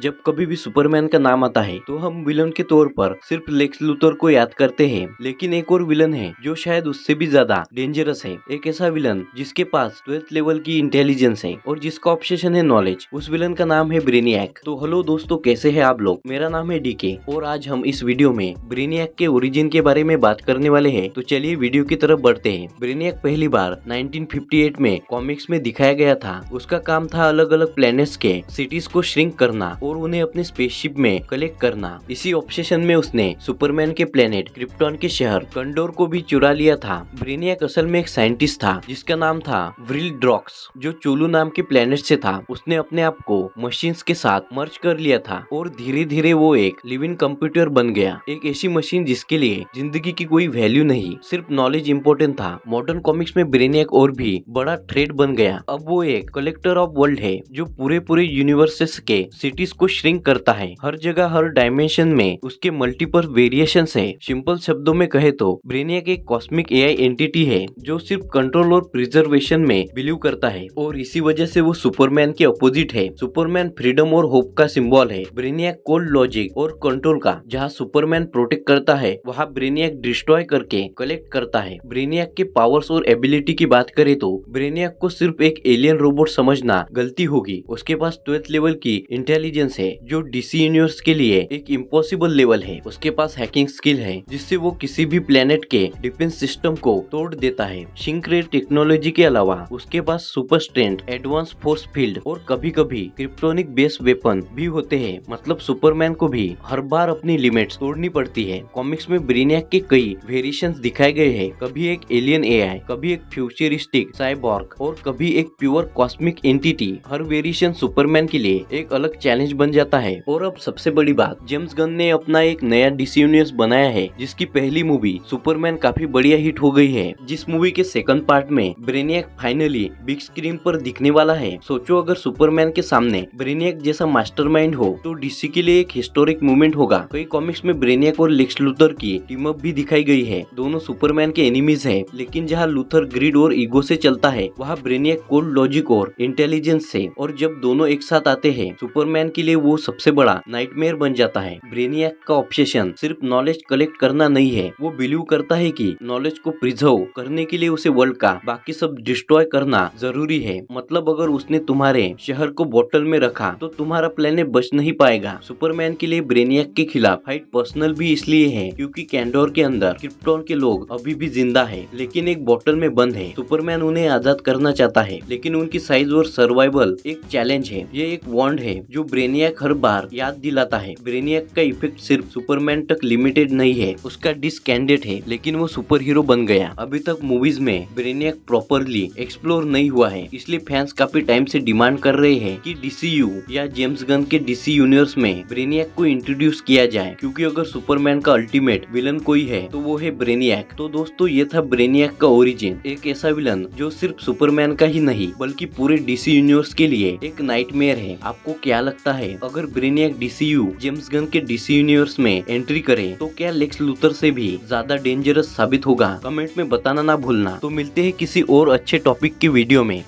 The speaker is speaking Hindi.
जब कभी भी सुपरमैन का नाम आता है तो हम विलन के तौर पर सिर्फ लेक्स लूथर को याद करते हैं, लेकिन एक और विलन है जो शायद उससे भी ज्यादा डेंजरस है। एक ऐसा विलन जिसके पास 12th लेवल की इंटेलिजेंस है और जिसका ऑब्सेशन है नॉलेज। उस विलन का नाम है ब्रेनियक। तो हेलो दोस्तों, कैसे हैं आप लोग? मेरा नाम है डीके और आज हम इस वीडियो में ब्रेनियक के ओरिजिन के बारे में बात करने वाले हैं। तो चलिए वीडियो की तरफ बढ़ते हैं। ब्रेनियक पहली बार 1958 में कॉमिक्स में दिखाया गया था। उसका काम था अलग अलग प्लैनेट्स के सिटीज को श्रिंक करना और उन्हें अपने स्पेसशिप में कलेक्ट करना। इसी ऑब्सेशन में उसने सुपरमैन के प्लेनेट क्रिप्टॉन के शहर कंडोर को भी चुरा लिया था। ब्रेनियक असल में एक साइंटिस्ट था जिसका नाम था व्रिल ड्रॉक्स, जो चोलू नाम के प्लेनेट से था। उसने अपने आप को मशीन्स के साथ मर्ज कर लिया था और धीरे धीरे वो एक लिविंग कंप्यूटर बन गया। एक ऐसी मशीन जिसके लिए जिंदगी की कोई वैल्यू नहीं, सिर्फ नॉलेज इम्पोर्टेंट था। मॉडर्न कॉमिक्स में ब्रेनियक और भी बड़ा थ्रेट बन गया। अब वो एक कलेक्टर ऑफ वर्ल्ड है जो पूरे यूनिवर्सेस के सिटीज को श्रिंक करता है। हर जगह हर डायमेंशन में उसके मल्टीपल वेरिएशंस है। सिंपल शब्दों में कहे तो ब्रेनियक एक कॉस्मिक एआई एंटिटी है जो सिर्फ कंट्रोल और प्रिजर्वेशन में बिलीव करता है और इसी वजह से वो सुपरमैन के अपोजिट है। सुपरमैन फ्रीडम और होप का सिंबल है, ब्रेनियक कोल्ड लॉजिक और कंट्रोल का। जहाँ सुपरमैन प्रोटेक्ट करता है वहाँ ब्रेनियक डिस्ट्रॉय करके कलेक्ट करता है। ब्रेनियक के पावर्स और एबिलिटी की बात करें तो ब्रेनियक को सिर्फ एक एलियन रोबोट समझना गलती होगी। उसके पास 12th लेवल की इंटेलिजेंस है जो डीसी यूनिवर्स के लिए एक इम्पॉसिबल लेवल है। उसके पास हैकिंग स्किल है जिससे वो किसी भी प्लेनेट के डिफेंस सिस्टम को तोड़ देता है। शिंक रेट टेक्नोलॉजी के अलावा उसके पास super strength, advance force field और कभी कभी क्रिप्टोनिक बेस वेपन भी होते हैं। मतलब सुपरमैन को भी हर बार अपनी लिमिट्स तोड़नी पड़ती है। कॉमिक्स में ब्रेनियक के कई वेरिएशंस दिखाए गए हैं। कभी एक एलियन एआई, कभी एक फ्यूचरिस्टिक साइबॉर्ग और कभी एक प्योर कॉस्मिक एंटिटी। हर वेरिएशन सुपरमैन के लिए एक अलग चैलेंज बन जाता है। और अब सबसे बड़ी बात, जेम्स गन ने अपना एक नया डीसी यूनिवर्स बनाया है जिसकी पहली मूवी सुपरमैन काफी बढ़िया हिट हो गई है। जिस मूवी के सेकंड पार्ट में ब्रेनियक फाइनली बिग स्क्रीन पर दिखने वाला है। सोचो अगर सुपरमैन के सामने ब्रेनियक जैसा मास्टरमाइंड हो तो डीसी के लिए एक हिस्टोरिक मूवमेंट होगा। कई कॉमिक्स में ब्रेनियक और लेक्स लूथर की टीम अप भी दिखाई गई है। दोनों सुपरमैन के एनिमीज है, लेकिन जहाँ लूथर ग्रिड और ईगो से चलता है वहाँ ब्रेनियक कोल्ड लॉजिक और इंटेलिजेंस से। और जब दोनों एक साथ आते हैं सुपरमैन के लिए वो सबसे बड़ा नाइटमेयर बन जाता है। ब्रेनियक का ऑब्सेशन सिर्फ नॉलेज कलेक्ट करना नहीं है, वो बिलीव करता है कि नॉलेज को प्रिजर्व करने के लिए उसे वर्ल्ड का बाकी सब डिस्ट्रॉय करना जरूरी है। मतलब अगर उसने तुम्हारे शहर को बोतल में रखा तो तुम्हारा प्लेनेट बच नहीं पाएगा। सुपरमैन के लिए ब्रेनियक के खिलाफ फाइट पर्सनल भी इसलिए है क्योंकि कैंडोर के अंदर क्रिप्टॉन के लोग अभी भी जिंदा है, लेकिन एक बोतल में बंद है। सुपरमैन उन्हें आजाद करना चाहता है, लेकिन उनकी साइज और सर्वाइवल एक चैलेंज है। ये एक वॉन्ड है जो ब्रेनियक हर बार याद दिलाता है। ब्रेनियक का इफेक्ट सिर्फ सुपरमैन तक लिमिटेड नहीं है, उसका डिस्कैंडेड है, लेकिन वो सुपर हीरो बन गया। अभी तक मूवीज में ब्रेनियक प्रॉपरली एक्सप्लोर नहीं हुआ है, इसलिए फैंस काफी टाइम से डिमांड कर रहे हैं कि डीसीयू या जेम्स गन के डीसी यूनिवर्स में ब्रेनियक को इंट्रोड्यूस किया जाए, क्योंकि अगर सुपरमैन का अल्टीमेट विलन कोई है तो वो है ब्रेनियक। तो दोस्तों, ये था ब्रेनियक का ओरिजिन, एक ऐसा विलन जो सिर्फ सुपरमैन का ही नहीं बल्कि पूरे डीसी यूनिवर्स के लिए एक नाइटमेयर है। आपको क्या लगता है, अगर ब्रेनियक डीसीयू जेम्स गन के डीसी यूनिवर्स में एंट्री करे तो क्या लेक्स लूथर से भी ज्यादा डेंजरस साबित होगा? कमेंट में बताना ना भूलना। तो मिलते हैं किसी और अच्छे टॉपिक की वीडियो में।